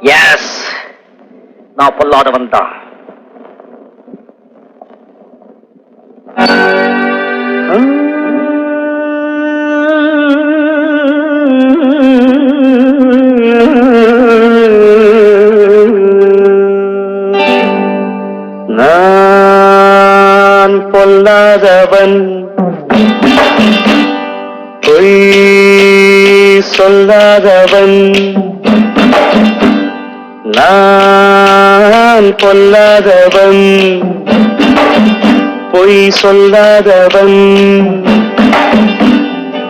S, நான் பொல்லாதவன் தான். நான் பொல்லாதவன், பொய் சொல்லாதவன். நான் பொல்லாதவன், பொய் சொல்லாதவன்.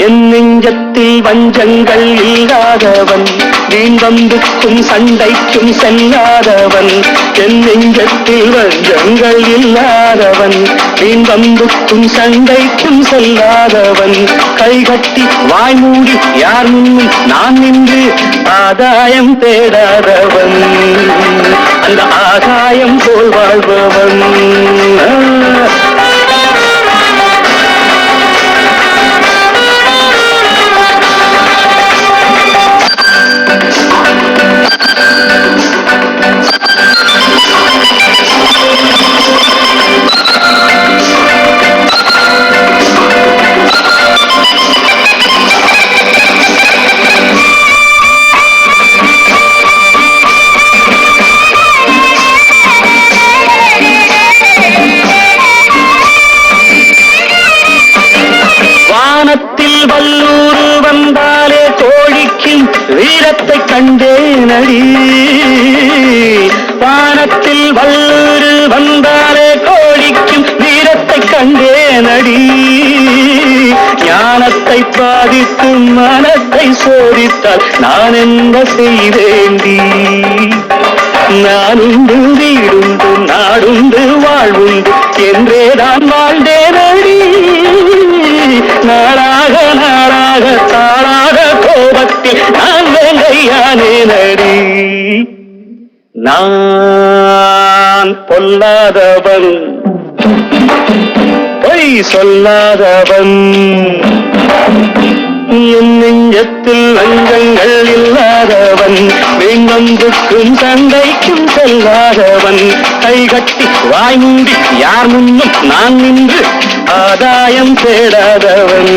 என் நெஞ்சத்தில் வஞ்சங்கள் இல்லாதவன், வீண்வம்புக்கும் சண்டைக்கும் செல்லாதவன். என் நெஞ்சத்தில் வஞ்சங்கள் இல்லாதவன், வீண்வம்புக்கும் சண்டைக்கும் செல்லாதவன். கைகட்டி வாய்மூடி யார் முன்னும் நான் நின்று ஆதாயம் தேடாதவன், அந்த ஆகாயம் போல் வாழ்பவன். வானத்தில் வல்லூர் வந்தாலே கோழிக்கும் வீரத்தை கண்டேனடி. வானத்தில் வல்லூர் வந்தாலே கோழிக்கும் வீரத்தை கண்டேனடி. ஞானத்தை பாதித்து மனத்தை சோதித்தால் நான் என்ன செய்வேண்டி? நானுண்டு வீடுண்டு நாடுண்டு வாழ்வுண்டு என்றே நான் வாழ்ந்தேனடி. நாளாக நாளாக தாளாக கோபத்தில் நான் வேங்கையானேனடி. நான் பொல்லாதவன், பொய் சொல்லாதவன். என் நெஞ்சத்தில் வஞ்சங்கள் இல்லாதவன், வீண்வம்புக்கும் சண்டைக்கும் செல்லாதவன். கைகட்டி வாய்மூடி யார் முன்னும் நான் நின்று ஆதாயம் தேடாதவன்,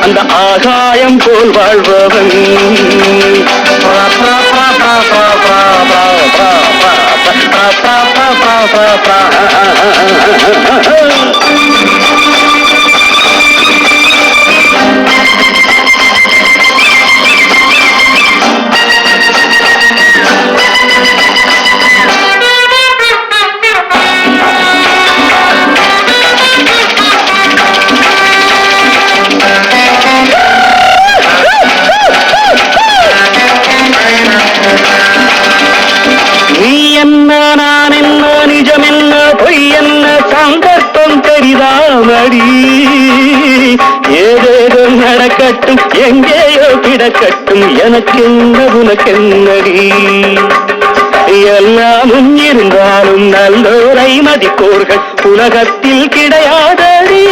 அந்த ஆகாயம் போல் வாழ்பவன். நீ என்ன நான் என்ன நிஜம் என்ன பொய் என்ன சந்தர்ப்பம் தெரிதாமடி. ஏதேதோ நடக்கட்டும் எங்கேயோ கிடக்கட்டும் எனக்கென்ன உனக்கென்னடி. எல்லாமும் இருந்தாலும் நல்லோரை மதிப்போர்கள் உலகத்தில் கிடையாதடி.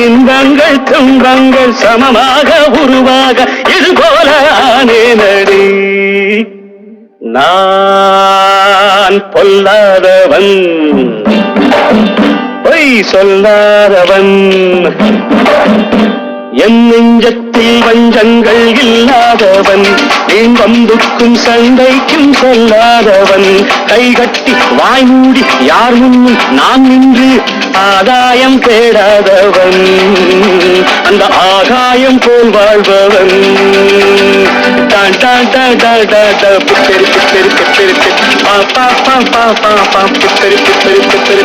இன்பங்கள் துன்பங்கள் சமமாக உருவாக இதுபோல ஆனேனடி. நான் பொல்லாதவன், பொய் சொல்லாதவன். என் நெஞ்சத்தில் வஞ்சங்கள் இல்லாதவன், வீண்வம்புக்கும் சண்டைக்கும் செல்லாதவன். கைகட்டி வாய்மூடி யார் முன்னும் நான் நின்று ஆதாயம் தேடாதவன், அந்த ஆகாயம் போல் வாழ்பவன். டான் டான் டான் டான் டான் டான் புத்தெரி புத்தெரி புத்தெரி பா பா பா பா பா பா புத்தெரி புத்தெரி புத்தெரி.